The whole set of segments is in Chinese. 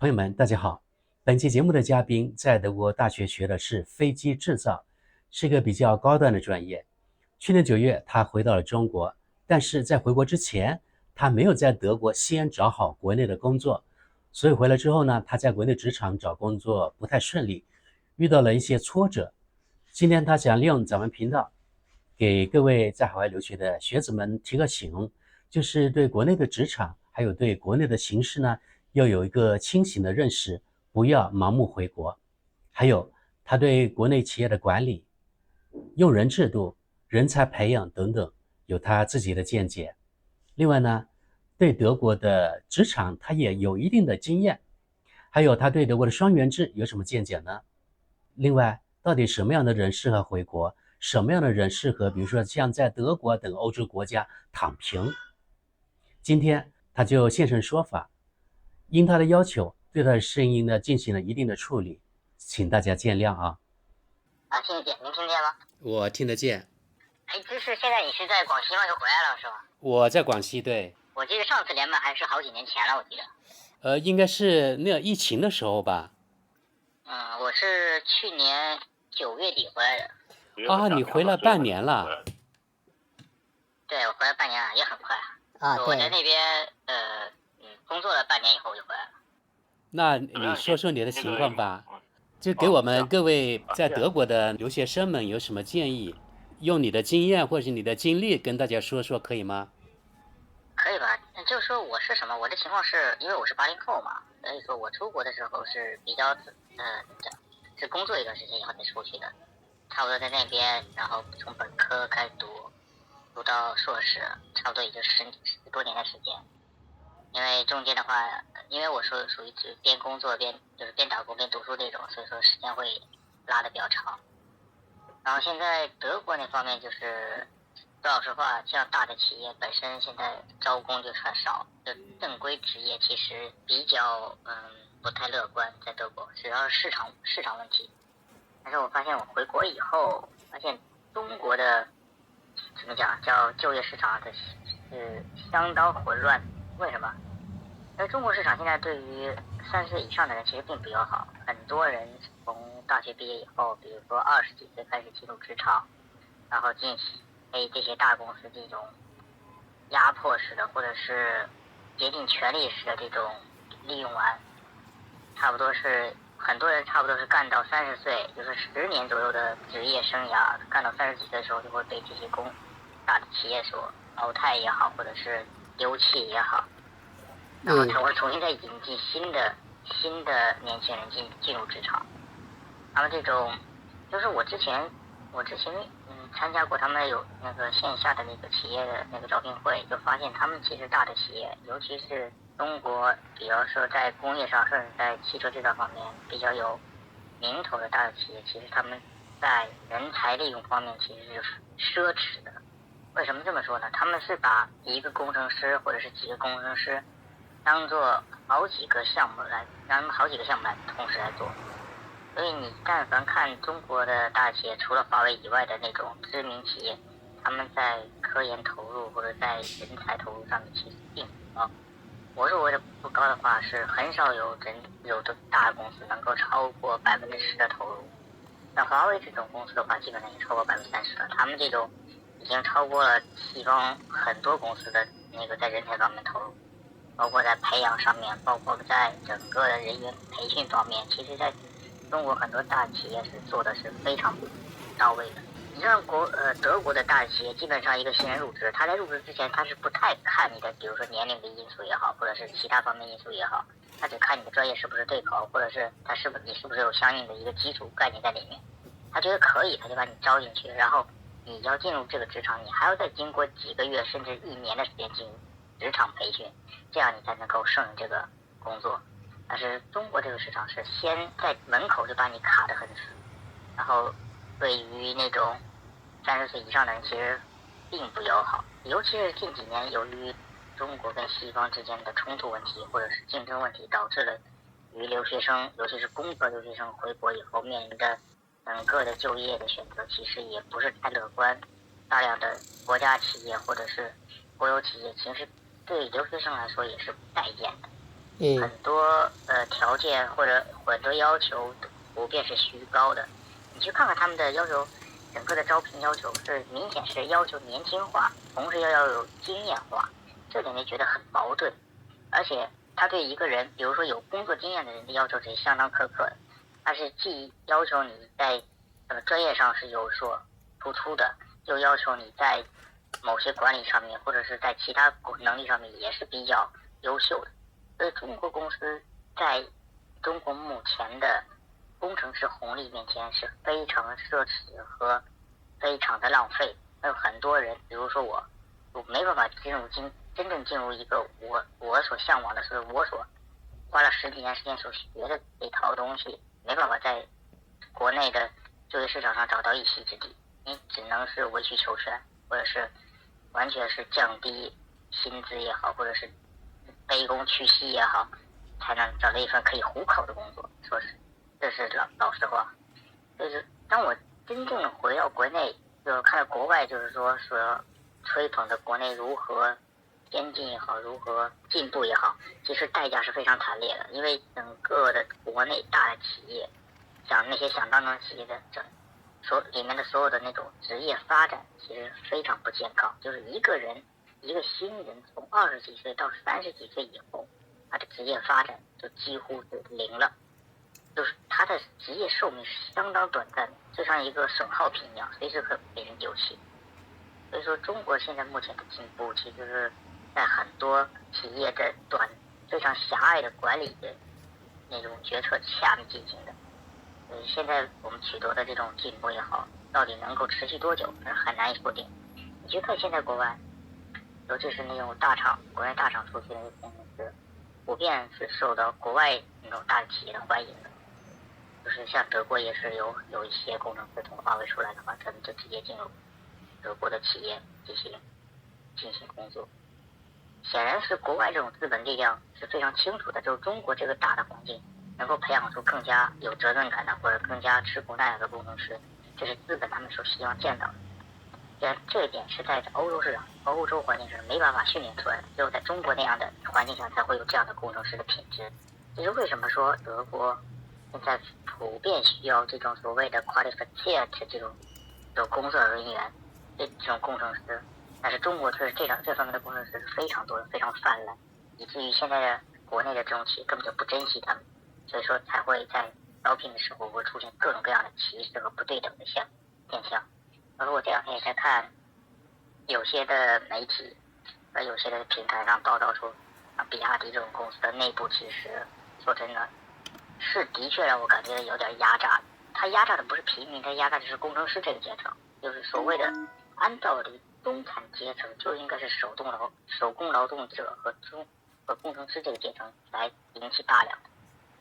朋友们，大家好。本期节目的嘉宾在德国大学学的是飞机制造，是一个比较高端的专业。去年9月，他回到了中国，但是在回国之前，他没有在德国先找好国内的工作，所以回来之后呢，他在国内职场找工作不太顺利，遇到了一些挫折。今天他想利用咱们频道，给各位在海外留学的学子们提个醒，就是对国内的职场，还有对国内的形势呢，要有一个清醒的认识，不要盲目回国。还有他对国内企业的管理、用人制度、人才培养等等，有他自己的见解。另外呢，对德国的职场他也有一定的经验。还有他对德国的双元制有什么见解呢？另外，到底什么样的人适合回国？什么样的人适合，比如说像在德国等欧洲国家躺平？今天他就现身说法，因他的要求，对他的声音呢进行了一定的处理，请大家见谅啊。听得见，您听得见吗？我听得见。就是现在你是在广西吗？又回来了是吧？我在广西，对。我记得上次连麦还是好几年前了，我记得。应该是那疫情的时候吧。我是去年9月底回来的。啊，你回来半年了？对，我回来半年了，也很快啊。我在那边工作了半年以后就回来了。那你说说你的情况吧，就给我们各位在德国的留学生们有什么建议？用你的经验或者是你的经历跟大家说说，可以吗？可以吧？就是说我是什么？我的情况是因为我是80后嘛，所以说我出国的时候是比较是工作一段时间以后才出去的，差不多在那边，然后从本科开始读到硕士，差不多也就十多年的时间。因为中间的话，因为我属于边工作边打工边读书这种，所以说时间会拉得比较长。然后现在德国那方面就是说老实话，像大的企业本身现在招工就很少，就正规职业其实比较不太乐观，在德国主要是市场问题。但是我发现我回国以后，发现中国的怎么讲叫就业市场的是相当混乱。为什么？因为中国市场现在对于30岁以上的人其实并不友好，很多人从大学毕业以后，比如说20几岁开始进入职场，然后被这些大公司这种压迫式的或者是竭尽全力式的这种利用完，差不多是很多人差不多是干到30岁，就是10年左右的职业生涯，干到30几岁的时候就会被这些大的企业所淘汰也好，或者是丢弃也好，然后才会重新再引进新的年轻人进入职场。他们这种就是我之前参加过他们有那个线下的那个企业的那个招聘会，就发现他们其实大的企业，尤其是中国，比方说在工业上甚至在汽车制造方面比较有名头的大的企业，其实他们在人才利用方面其实是奢侈的。为什么这么说呢？他们是把一个工程师或者是几个工程师当做好几个项目来同时来做。所以你但凡看中国的大企业，除了华为以外的那种知名企业，他们在科研投入或者在人才投入上面其实并不高。我认为的不高的话，是很少有的大公司能够超过10%的投入。像华为这种公司的话，基本上也超过30%了。他们这种已经超过了西方很多公司的那个在人才方面投入，包括在培养上面，包括在整个的人员培训方面，其实在中国很多大企业是做的是非常到位的。你像德国的大企业，基本上一个新人入职，他在入职之前他是不太看你的，比如说年龄的因素也好，或者是其他方面因素也好，他只看你的专业是不是对口，或者是你是不是有相应的一个基础概念在里面。他觉得可以，他就把你招进去，然后你要进入这个职场，你还要再经过几个月甚至1年的时间进入职场培训，这样你才能够胜任这个工作。但是中国这个市场是先在门口就把你卡得很死，然后对于那种30岁以上的人其实并不友好，尤其是近几年由于中国跟西方之间的冲突问题或者是竞争问题，导致了于留学生，尤其是工科留学生回国以后面临的整个的就业的选择其实也不是太乐观。大量的国家企业或者是国有企业其实对留学生来说也是不待见的。很多条件或者很多要求普遍是虚高的。你去看看他们的要求，整个的招聘要求是明显是要求年轻化，同时要有经验化，这点就觉得很矛盾。而且他对一个人，比如说有工作经验的人的要求是相当苛刻的，他是既要求你在专业上是有所突出的，又要求你在某些管理上面或者是在其他能力上面也是比较优秀的。所以中国公司在中国目前的工程师红利面前是非常奢侈和非常的浪费。有很多人，比如说我没办法真正进入一个我所向往的，是我所花了10几年时间所学的这套东西，没办法在国内的就业市场上找到一席之地。你只能是委曲求全，或者是完全是降低薪资也好，或者是卑躬屈膝也好，才能找到一份可以糊口的工作。说是，这是老实话。就是当我真正回到国内，就看到国外，就是说吹捧的国内如何先进也好，如何进步也好，其实代价是非常惨烈的。因为整个的国内大的企业，像那些响当当企业的里面的所有的那种职业发展，其实非常不健康。就是一个新人从20几岁到30几岁以后，他的职业发展就几乎是零了，就是他的职业寿命是相当短暂的，就像一个损耗品一样，随时可被人丢弃。所以说，中国现在目前的进步，其实是在很多企业的非常狭隘的管理的那种决策下面进行的。现在我们取得的这种进步也好，到底能够持续多久，是很难以说定。你去看现在国外，尤其是那种国内大厂出去的那些工程师，普遍是受到国外那种大企业的欢迎的。就是像德国也是有一些工程师从华为出来的话，他们就直接进入德国的企业进行工作。显然是国外这种资本力量是非常清楚的，就是中国这个大的环境能够培养出更加有责任感的或者更加吃苦耐劳的工程师，这是资本他们所希望见到的。这一点是在欧洲市场、欧洲环境是没办法训练出来的，只有在中国那样的环境下才会有这样的工程师的品质。这是为什么说德国现在普遍需要这种所谓的 qualified 这种工作人员，这种工程师，但是中国却是这方面的工程师是非常多的，非常泛滥，以至于现在的国内的这种企业根本就不珍惜他们，所以说才会在招聘的时候会出现各种各样的歧视和不对等的现象。而我这两天也在看有些的媒体和有些的平台上报道出，比亚迪这种公司的内部其实说真的是的确让我感觉有点压榨。他压榨的不是平民，他压榨的是工程师这个阶层，就是所谓的按道理中产阶层就应该是手工劳动者和工程师这个阶层来引起大量的。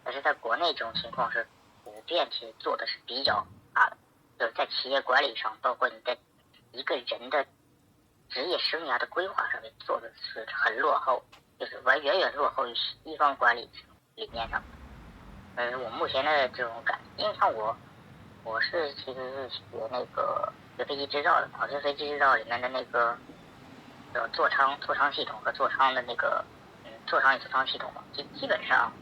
但是在国内这种情况是普遍其实做的是比较差的，就是在企业管理上，包括你在一个人的职业生涯的规划上面做的是很落后，就是远远落后于西方管理理念上。我目前的这种感觉，因为像我其实是学那个飞机制造的，好像飞机制造里面的那个座舱系统和座舱的那个座舱与座舱系统嘛，基本上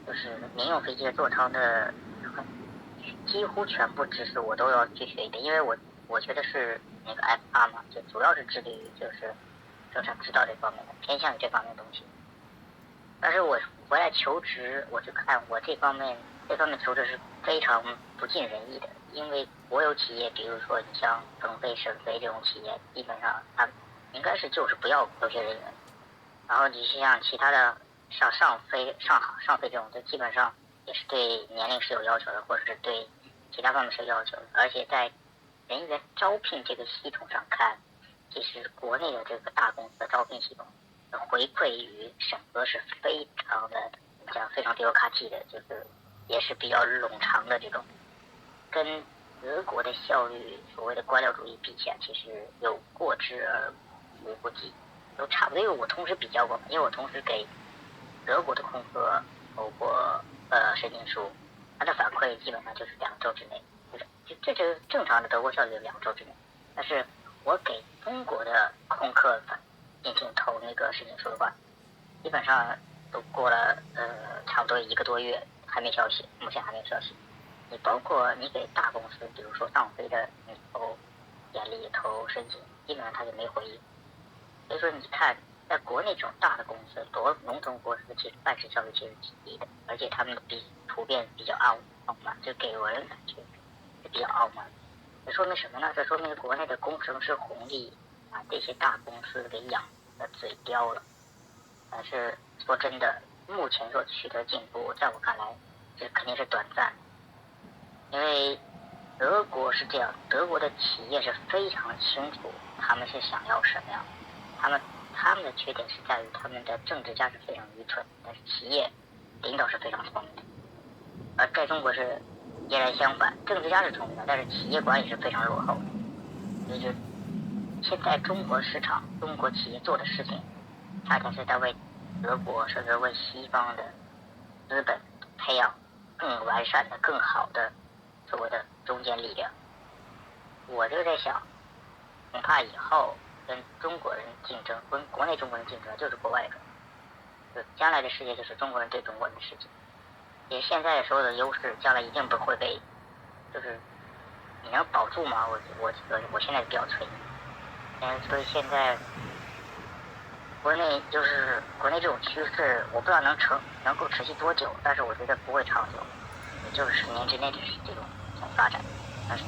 就是民用飞机的座舱的几乎全部知识我都要去学一遍，因为我觉得是那个 FR 嘛，就主要是致力于就是生产制造这方面的，偏向于这方面的东西。但是我回来求职，我就看我这方面求职是非常不尽人意的，因为国有企业，比如说你像省飞、省飞这种企业，基本上它应该是就是不要科学人员，然后你像其他的上飞这种，就基本上也是对年龄是有要求的，或者是对其他方面是有要求的，而且在人员招聘这个系统上看，其实国内的这个大公司的招聘系统回馈与审核是非常的非常丢卡气的，就是也是比较冗长的这种，跟德国的效率所谓的官僚主义比起来，其实有过之而无不及，都差不多。因为我同时比较过，因为我同时给德国的空客投过申请书，它的反馈基本上就是2周之内，这就是正常的德国效率2周之内。但是我给中国的空客进行投那个申请书的话，基本上都过了差不多1个多月，还没消息，目前还没有消息。你包括你给大公司，比如说上飞的，你投简历投申请，基本上他就没回应。所以说你看，在国内这种大的公司，龙头公司其实办事效率其实挺低的，而且他们普遍比较傲慢，就给我人感觉是比较傲慢。这说明什么呢？这说明国内的工程师红利啊，这些大公司给养的嘴刁了。但是说真的，目前所取得进步，在我看来，这肯定是短暂。因为德国是这样，德国的企业是非常清楚他们是想要什么样。他们的缺点是在于他们的政治家是非常愚蠢，但是企业领导是非常聪明的。而在中国是截然相反，政治家是聪明的，但是企业管理是非常落后的。所以就现在中国市场、中国企业做的事情，恰恰是在为德国甚至为西方的资本培养更完善的、更好的所谓的中坚力量。我就在想，恐怕以后跟中国人竞争，跟国内中国人竞争，就是国外人。就将来的世界就是中国人对中国人的世界。也现在所有的优势，将来一定不会被，就是你能保住吗？我现在比较存疑。所以现在国内这种趋势，我不知道能够持续多久，但是我觉得不会长久，也就是10年之内的这种发展。但是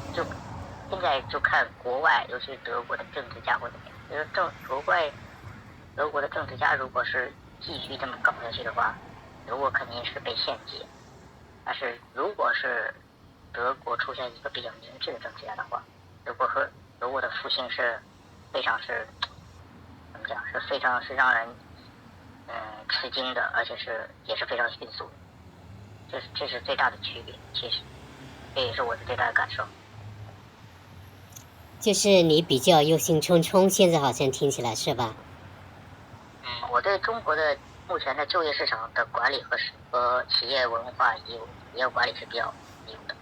现在就看国外，尤其是德国的政治家会怎么样。就是德国的政治家如果是继续这么搞下去的话，德国肯定是被陷阱。但是如果是德国出现一个比较明智的政治家的话，德国的复兴是非常怎么讲，是非常是让人吃惊的，而且也是非常迅速的。这是最大的区别，其实这也是我的最大的感受。就是你比较忧心忡忡，现在好像听起来是吧？我对中国的目前的就业市场的管理和企业文化以及企业管理是比较低的，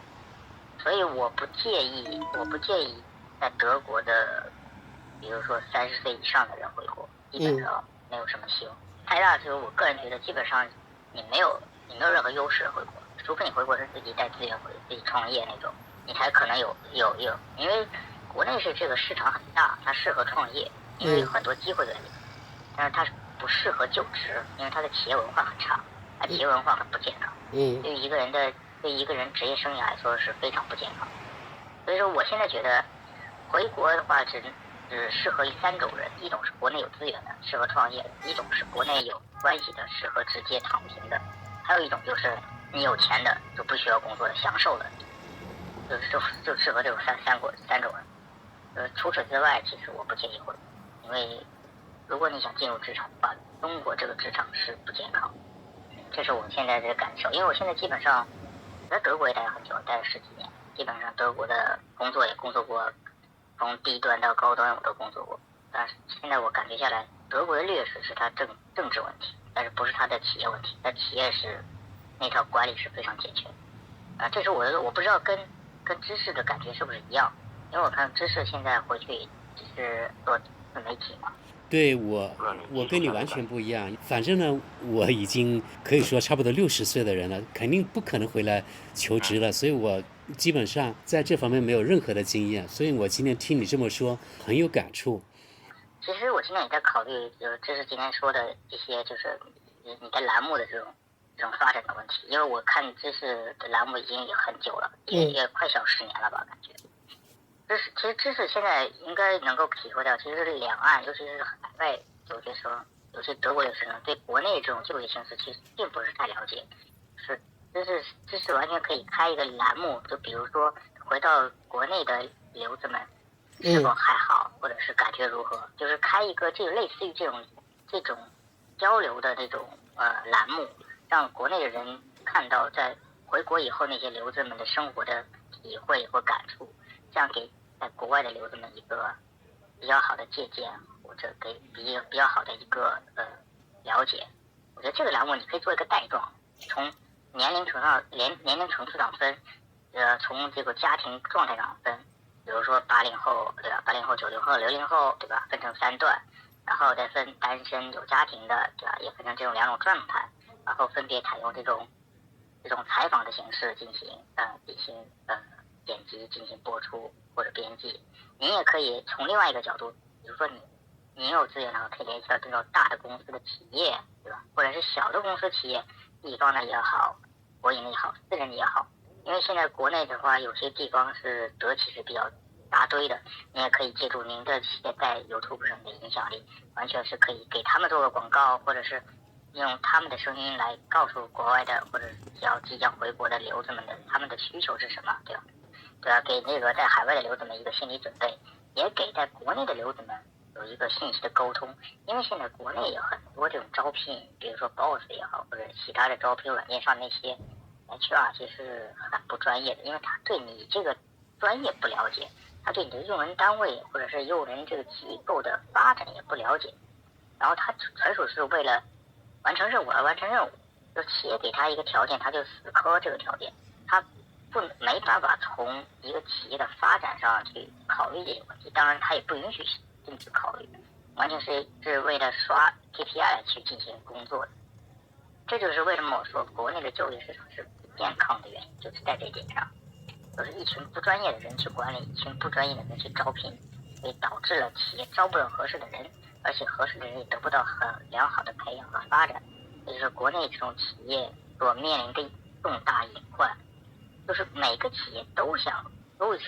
所以我不介意在德国的，比如说30岁以上的人回国，基本上没有什么希望。太大的时候，我个人觉得基本上你没有任何优势回国，除非你回国是自己带资源回自己创业那种，你才可能有，因为国内是这个市场很大，它适合创业，因为有很多机会在里面，但是它不适合就职，因为它的企业文化很差，它企业文化很不健康，对于一个人职业生涯来说是非常不健康。所以说我现在觉得回国的话只适合于3种人，一种是国内有资源的，适合创业的；一种是国内有关系的，适合直接躺平的；还有一种就是你有钱的，就不需要工作的，享受的，就适合这种三种人。除此之外，其实我不建议回国，因为如果你想进入职场的话，中国这个职场是不健康。这是我现在的感受，因为我现在基本上在德国也待了很久，待了10几年，基本上德国的工作也工作过，从低端到高端我都工作过。但是现在我感觉下来，德国的劣势是它政治问题，但是不是它的企业问题。它企业是那套管理是非常健全。这是我不知道跟知识的感觉是不是一样，因为我看知识现在回去只是做自媒体嘛。对，我跟你完全不一样。反正呢，我已经可以说差不多60岁的人了，肯定不可能回来求职了，所以我基本上在这方面没有任何的经验。所以我今天听你这么说，很有感触。其实我现在也在考虑，就是这是今天说的一些，就是你的栏目的这种发展的问题。因为我看知识的栏目已经也很久了，也快小10年了吧，感觉。其实知识现在应该能够体会到，其实两岸，尤其是海外留学生，尤其德国留学生，对国内这种就业形势其实并不是太了解。是知识完全可以开一个栏目，就比如说回到国内的留子们是否还好，或者是感觉如何，就是开一个就类似于这种交流的那种栏目，让国内的人看到在回国以后那些留子们的生活的体会和感触，这样给在国外的留子们一个比较好的借鉴，或者给比较好的一个了解。我觉得这个栏目你可以做一个带状，从年龄层次上分，从这个家庭状态上分，比如说80后对吧，80后、90后、60后对吧，分成3段，然后再分单身有家庭的对吧，也分成这种2种状态，然后分别采用这种采访的形式进行剪辑、进行播出或者编辑。您也可以从另外一个角度，比如说您有资源的话，可以联系到这种大的公司的企业，对吧？或者是小的公司企业，地方的也好，国营的也好，私人的也好。因为现在国内的话，有些地方是德企是比较扎堆的，你也可以借助您的企业在 YouTube 上的影响力，完全是可以给他们做个广告，或者是用他们的声音来告诉国外的或者即将回国的留子们的他们的需求是什么，对吧？对吧？给那个在海外的留子们一个心理准备，也给在国内的留子们有一个信息的沟通。因为现在国内有很多这种招聘，比如说 Boss 也好，或者其他的招聘软件上那些 HR 其实很不专业的，因为他对你这个专业不了解，他对你的用人单位或者是用人这个机构的发展也不了解，然后他纯属是为了完成任务而完成任务。就企业给他一个条件，他就死磕这个条件，他没办法从一个企业的发展上去考虑这个问题。当然他也不允许进去考虑，完全是为了刷 KPI 去进行工作的。这就是为什么我说国内的就业市场是不健康的原因，就是在这点上，就是一群不专业的人去管理，一群不专业的人去招聘，所以导致了企业招不了合适的人，而且合适的人也得不到很良好的培养和发展。这就是国内这种企业所面临的重大隐患，就是每个企业都是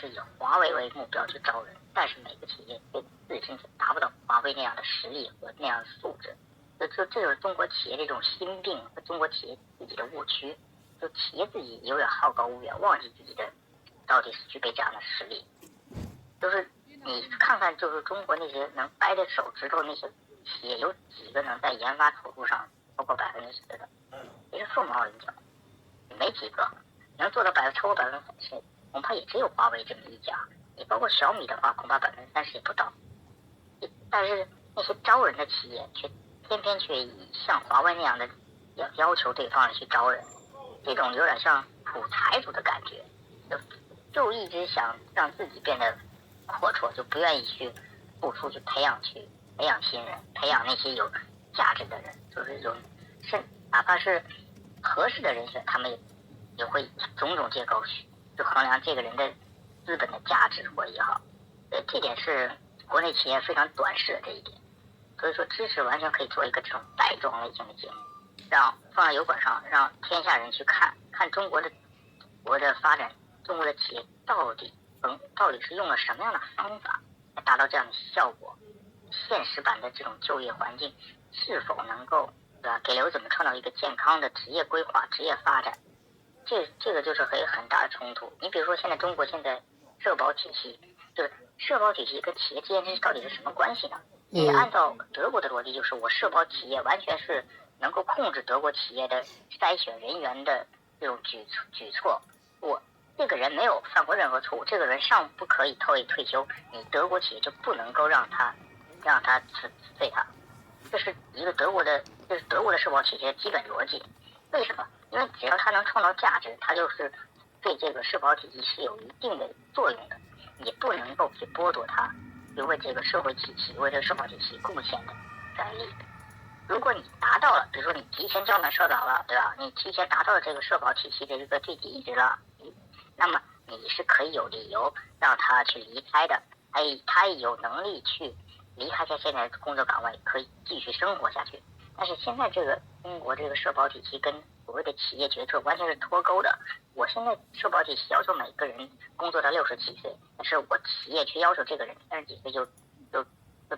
以华为为目标去招人，但是每个企业对自身是达不到华为那样的实力和那样的素质。这就是中国企业这种心病和中国企业自己的误区。就企业自己有点好高骛远，忘记自己的到底是具备这样的实力。就是你看看，就是中国那些能掰着手指头那些企业，有几个能在研发投入上超过10%的？也是凤毛麟角，没几个能做到超过30%，恐怕也只有华为这么一家。你包括小米的话，恐怕30%也不到。但是那些招人的企业却偏偏却以像华为那样的要求对方去招人，这种有点像土财主的感觉，就一直想让自己变得阔绰，就不愿意去付出去培养新人，培养那些有价值的人，就是哪怕是合适的人选，他们也会以种种借口去衡量这个人的资本的价值或也好。这点是国内企业非常短视的这一点。所以说知识完全可以做一个这种带状类型的节目，放在油管上，让天下人去看中国的发展，中国的企业到底是用了什么样的方法来达到这样的效果，现实版的这种就业环境是否能够给留子们创造一个健康的职业规划、职业发展。这个就是很大的冲突。你比如说现在中国社保体系，就是社保体系跟企业之间到底是什么关系呢？你按照德国的逻辑，就是我社保企业完全是能够控制德国企业的筛选人员的这种举措。我这个人没有犯过任何错误，这个人尚不可以退休，你德国企业就不能够让他辞退他。这是德国的社保体系的基本逻辑。为什么？因为只要他能创造价值，他就是对这个社保体系是有一定的作用的，你不能够去剥夺他为这个社会体系、为这个社保体系贡献的权利。如果你达到了，比如说你提前交满社保了，对吧？你提前达到了这个社保体系的一个最低值了，那么你是可以有理由让他去离开的，他也有能力去离开他现在的工作岗位，可以继续生活下去。但是现在中国这个社保体系跟所谓的企业决策完全是脱钩的。我现在社保体系要求每个人工作到67岁，但是我企业却要求这个人30几岁就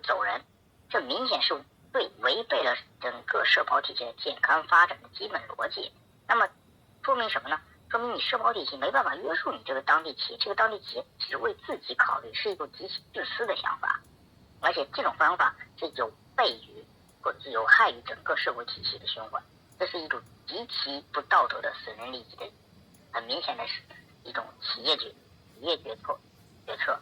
走人，这明显是违背了整个社保体系的健康发展的基本逻辑。那么说明什么呢？说明你社保体系没办法约束你这个当地企业，这个当地企业只为自己考虑，是一种极其自私的想法，而且这种方法是有悖于或者是有害于整个社会体系的循环。这是一种极其不道德的私人利益的很明显的是一种企业决策。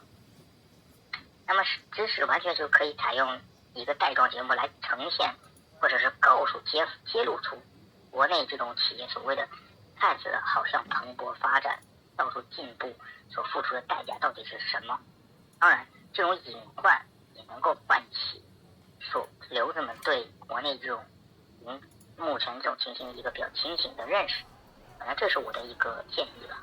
那么知识完全就可以采用一个带状节目来呈现，或者是揭露出国内这种企业所谓的看似好像蓬勃发展、到处进步所付出的代价到底是什么。当然这种隐患也能够唤起留子们对国内这种目前这种情形一个比较清醒的认识。反正这是我的一个建议了。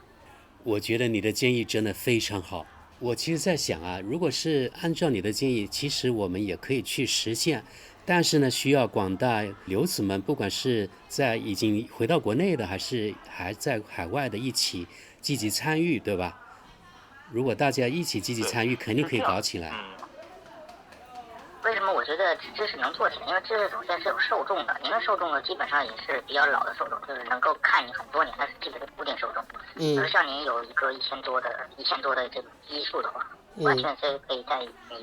我觉得你的建议真的非常好。我其实在想啊，如果是按照你的建议，其实我们也可以去实现，但是呢，需要广大留子们，不管是在已经回到国内的，还是还在海外的，一起积极参与，对吧？如果大家一起积极参与，肯定可以搞起来。为什么我觉得知识能做起来？因为知识首先是有受众的，您的受众呢基本上也是比较老的受众，就是能够看你很多年的基本的固定受众。就是像您有一个1000多的这种基数的话，完全是可以在你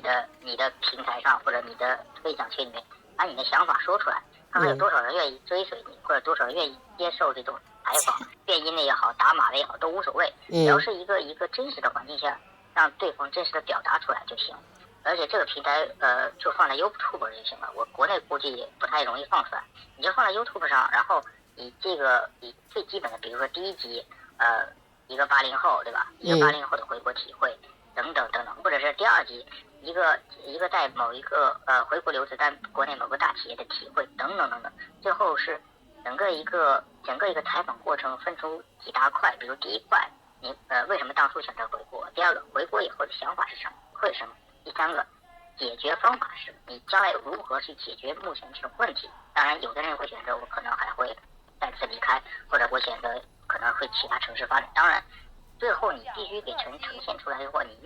的平台上或者你的分享群里面把你的想法说出来，看看有多少人愿意追随你，或者多少人愿意接受这种采访，变音的也好，打码的也好，都无所谓，只要是一个真实的环境下，让对方真实的表达出来就行。而且这个平台就放在 YouTube 就行了，我国内估计也不太容易放出来，你就放在 YouTube 上，然后以最基本的，比如说第一集一个80后，对吧？一个80后的回国体会等等等等，或者是第2集一个在某一个回国留子在国内某个大企业的体会等等等等，最后是整个一个采访过程分出几大块，比如第1块你为什么当初选择回国，第2个回国以后的想法是什么，会什么，第3个解决方法是什么，你将来如何去解决目前这种问题。当然有的人会选择我可能还会再次离开，或者我选择可能会其他城市发展。当然最后你必须给呈现出来的话，你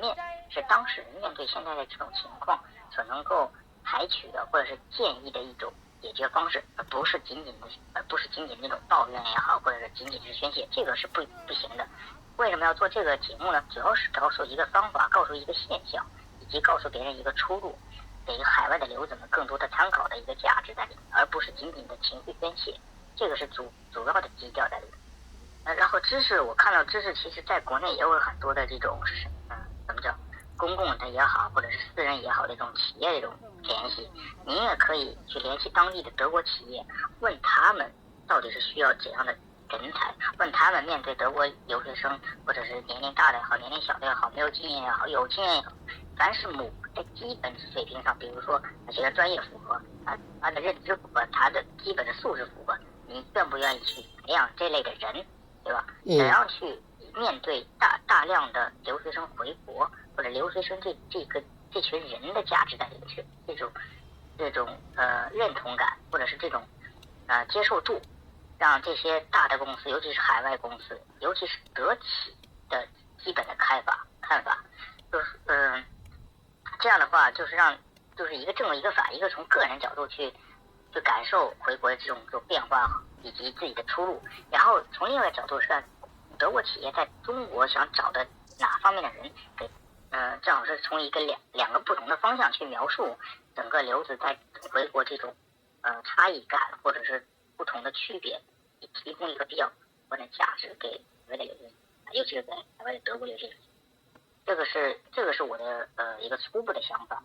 是当事人面对现在的这种情况所能够采取的或者是建议的一种解决方式，而不是仅仅那种抱怨也好，或者是仅仅是宣泄，这个是不行的。为什么要做这个节目呢？主要是告诉一个方法，告诉一个现象，以及告诉别人一个出路，给海外的留子们更多的参考的一个价值在里面，而不是仅仅的情绪宣泄，这个是主要的基调在里面。然后知识，我看到知识其实在国内也有很多的这种怎么讲，公共的也好，或者是私人也好的这种企业的这种联系，您也可以去联系当地的德国企业，问他们到底是需要怎样的人才，问他们面对德国留学生，或者是年龄大的也好，年龄小的也好，没有经验也好，有经验也好，凡是在基本水平上，比如说他学的专业符合，他的认知符合，他的基本的素质符合，你愿不愿意去培养这类的人，对吧？怎样去面对大量的留学生回国，或者留学生这群人的价值在里面，这种认同感，或者是这种接受度，让这些大的公司，尤其是海外公司，尤其是德企的基本的看法，就是这样的话，就是一个正一个反，一个从个人角度去感受回国的这种变化以及自己的出路，然后从另外一个角度是看德国企业在中国想找的哪方面的人，正好是从一个两个不同的方向去描述整个留子在回国这种差异感或者是不同的区别，提供一个比较客观的价值给海外的留学生，尤其是在海外的德国留学生。这个是我的一个初步的想法。